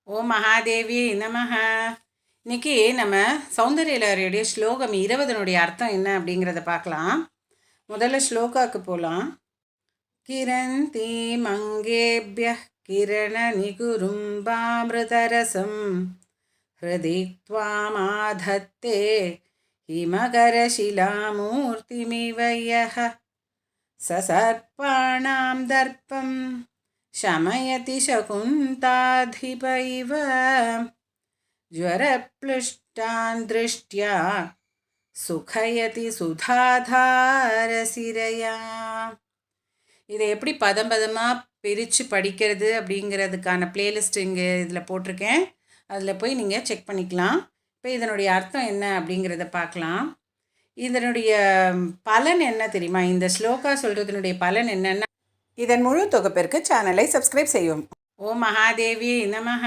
ஓம் மகாதேவி நமஹ. இன்னைக்கு நம்ம சௌந்தர்யலஹரியுடைய ஸ்லோகம் 20 அர்த்தம் என்ன அப்படிங்கிறத பார்க்கலாம். முதல்ல ஸ்லோகாக்கு போகலாம். கிரந்தி மங்கேபிய கிரண நிகுரும்பாமிருதரசம் ஹிருதி த்வாமாதத்தே ஹிமகரசிலாமூர்த்திமிவ யஹ சசர்ப்பாணாம் தர்ப்பம் शमयति शकुन्ताधिप इव ज्वरप्लुष्टान् दृष्ट्या சுகயதி சுதாதாரசிரையா. இதை எப்படி பதம் பதமாக பிரித்து படிக்கிறது அப்படிங்கிறதுக்கான பிளேலிஸ்ட் இங்கே இதில் போட்டிருக்கேன். அதில் போய் நீங்கள் செக் பண்ணிக்கலாம். இப்போ இதனுடைய அர்த்தம் என்ன அப்படிங்கிறத பார்க்கலாம். இதனுடைய பலன் என்ன தெரியுமா? இந்த ஸ்லோகா சொல்கிறதுனுடைய பலன் என்னென்னா, இதன் முழு தொகுப்பிற்கு சேனலை சப்ஸ்கிரைப் செய்யும். ஓம் மகாதேவி நமஹ.